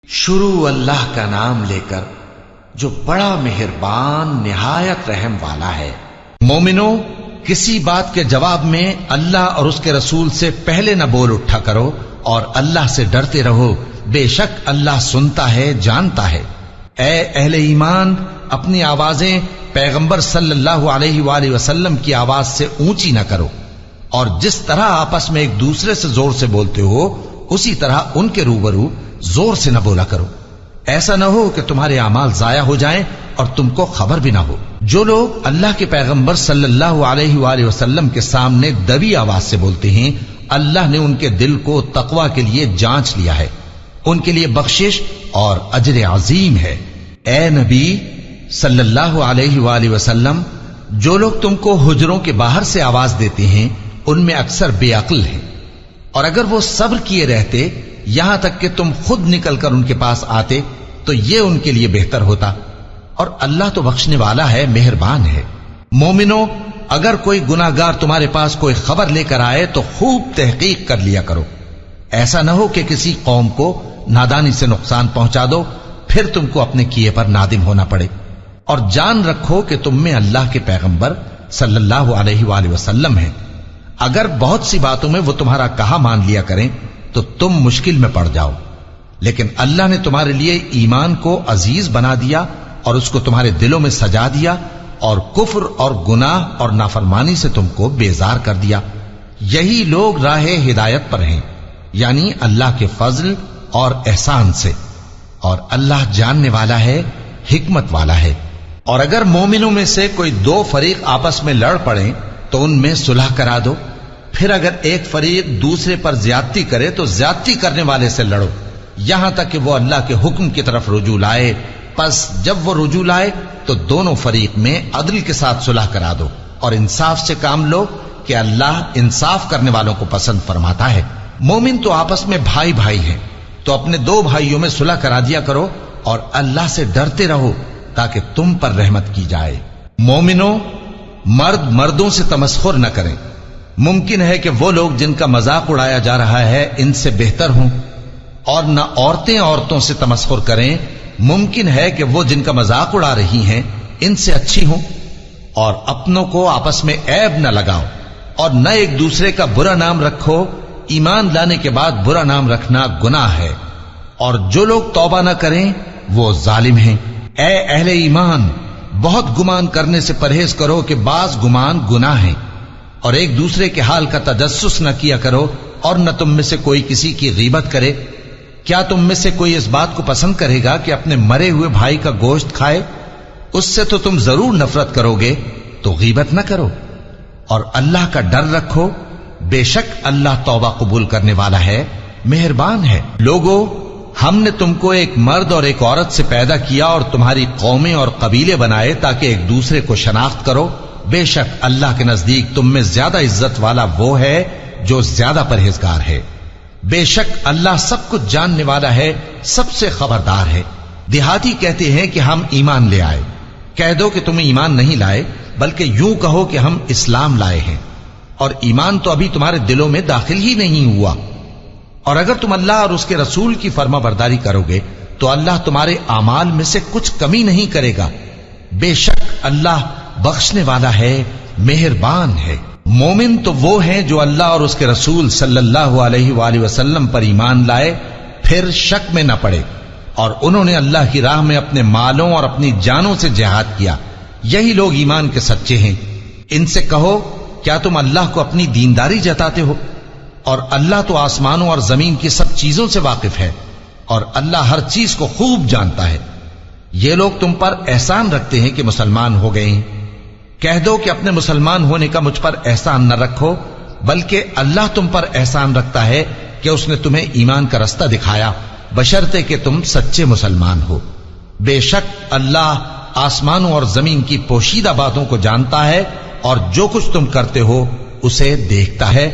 شروع اللہ کا نام لے کر جو بڑا مہربان نہایت رحم والا ہے۔ مومنو، کسی بات کے جواب میں اللہ اور اس کے رسول سے پہلے نہ بول اٹھا کرو اور اللہ سے ڈرتے رہو، بے شک اللہ سنتا ہے، جانتا ہے۔ اے اہل ایمان، اپنی آوازیں پیغمبر صلی اللہ علیہ وآلہ وسلم کی آواز سے اونچی نہ کرو، اور جس طرح آپس میں ایک دوسرے سے زور سے بولتے ہو اسی طرح ان کے روبرو زور سے نہ بولا کرو، ایسا نہ ہو کہ تمہارے اعمال ضائع ہو جائیں اور تم کو خبر بھی نہ ہو۔ جو لوگ اللہ کے پیغمبر صلی اللہ علیہ وآلہ وسلم کے سامنے دبی آواز سے بولتے ہیں، اللہ نے ان کے دل کو تقوی کے لیے جانچ لیا ہے، ان کے لیے بخشش اور اجر عظیم ہے۔ اے نبی صلی اللہ علیہ وآلہ وسلم، جو لوگ تم کو حجروں کے باہر سے آواز دیتے ہیں ان میں اکثر بے عقل ہیں، اور اگر وہ صبر کیے رہتے یہاں تک کہ تم خود نکل کر ان کے پاس آتے تو یہ ان کے لیے بہتر ہوتا، اور اللہ تو بخشنے والا ہے، مہربان ہے۔ مومنو، اگر کوئی گناہگار تمہارے پاس کوئی خبر لے کر آئے تو خوب تحقیق کر لیا کرو، ایسا نہ ہو کہ کسی قوم کو نادانی سے نقصان پہنچا دو پھر تم کو اپنے کیے پر نادم ہونا پڑے۔ اور جان رکھو کہ تم میں اللہ کے پیغمبر صلی اللہ علیہ وآلہ وسلم ہیں، اگر بہت سی باتوں میں وہ تمہارا کہا مان لیا کریں تو تم مشکل میں پڑ جاؤ، لیکن اللہ نے تمہارے لیے ایمان کو عزیز بنا دیا اور اس کو تمہارے دلوں میں سجا دیا، اور کفر اور گناہ اور نافرمانی سے تم کو بیزار کر دیا۔ یہی لوگ راہ ہدایت پر ہیں، یعنی اللہ کے فضل اور احسان سے، اور اللہ جاننے والا ہے، حکمت والا ہے۔ اور اگر مومنوں میں سے کوئی دو فریق آپس میں لڑ پڑیں تو ان میں صلح کرا دو، پھر اگر ایک فریق دوسرے پر زیادتی کرے تو زیادتی کرنے والے سے لڑو، یہاں تک کہ وہ اللہ کے حکم کی طرف رجوع لائے۔ پس جب وہ رجوع لائے تو دونوں فریق میں عدل کے ساتھ صلح کرا دو، اور انصاف سے کام لو کہ اللہ انصاف کرنے والوں کو پسند فرماتا ہے۔ مومن تو آپس میں بھائی بھائی ہیں، تو اپنے دو بھائیوں میں صلح کرا دیا کرو، اور اللہ سے ڈرتے رہو تاکہ تم پر رحمت کی جائے۔ مومنو، مرد مردوں سے تمسخر نہ کریں، ممکن ہے کہ وہ لوگ جن کا مذاق اڑایا جا رہا ہے ان سے بہتر ہوں، اور نہ عورتیں عورتوں سے تمسخر کریں، ممکن ہے کہ وہ جن کا مذاق اڑا رہی ہیں ان سے اچھی ہوں۔ اور اپنوں کو آپس میں عیب نہ لگاؤ، اور نہ ایک دوسرے کا برا نام رکھو، ایمان لانے کے بعد برا نام رکھنا گناہ ہے، اور جو لوگ توبہ نہ کریں وہ ظالم ہیں۔ اے اہل ایمان، بہت گمان کرنے سے پرہیز کرو کہ بعض گمان گناہ ہیں، اور ایک دوسرے کے حال کا تجسس نہ کیا کرو، اور نہ تم میں سے کوئی کسی کی غیبت کرے۔ کیا تم میں سے کوئی اس بات کو پسند کرے گا کہ اپنے مرے ہوئے بھائی کا گوشت کھائے؟ اس سے تو تم ضرور نفرت کرو گے، تو غیبت نہ کرو، اور اللہ کا ڈر رکھو، بے شک اللہ توبہ قبول کرنے والا ہے، مہربان ہے۔ لوگو، ہم نے تم کو ایک مرد اور ایک عورت سے پیدا کیا اور تمہاری قومیں اور قبیلے بنائے تاکہ ایک دوسرے کو شناخت کرو، بے شک اللہ کے نزدیک تم میں زیادہ عزت والا وہ ہے جو زیادہ پرہیزگار ہے۔ بے شک اللہ سب کچھ جاننے والا ہے، سب سے خبردار ہے۔ دیہاتی کہتے ہیں کہ ہم ایمان لے آئے، کہہ دو کہ تم ایمان نہیں لائے، بلکہ یوں کہو کہ ہم اسلام لائے ہیں، اور ایمان تو ابھی تمہارے دلوں میں داخل ہی نہیں ہوا۔ اور اگر تم اللہ اور اس کے رسول کی فرما برداری کرو گے تو اللہ تمہارے اعمال میں سے کچھ کمی نہیں کرے گا، بے شک اللہ بخشنے والا ہے، مہربان ہے۔ مومن تو وہ ہیں جو اللہ اور اس کے رسول صلی اللہ علیہ وآلہ وسلم پر ایمان لائے، پھر شک میں نہ پڑے، اور انہوں نے اللہ کی راہ میں اپنے مالوں اور اپنی جانوں سے جہاد کیا، یہی لوگ ایمان کے سچے ہیں۔ ان سے کہو، کیا تم اللہ کو اپنی دینداری جتاتے ہو؟ اور اللہ تو آسمانوں اور زمین کی سب چیزوں سے واقف ہے، اور اللہ ہر چیز کو خوب جانتا ہے۔ یہ لوگ تم پر احسان رکھتے ہیں کہ مسلمان ہو گئے ہیں، کہہ دو کہ اپنے مسلمان ہونے کا مجھ پر احسان نہ رکھو، بلکہ اللہ تم پر احسان رکھتا ہے کہ اس نے تمہیں ایمان کا رستہ دکھایا، بشرطے کہ تم سچے مسلمان ہو۔ بے شک اللہ آسمانوں اور زمین کی پوشیدہ باتوں کو جانتا ہے، اور جو کچھ تم کرتے ہو اسے دیکھتا ہے۔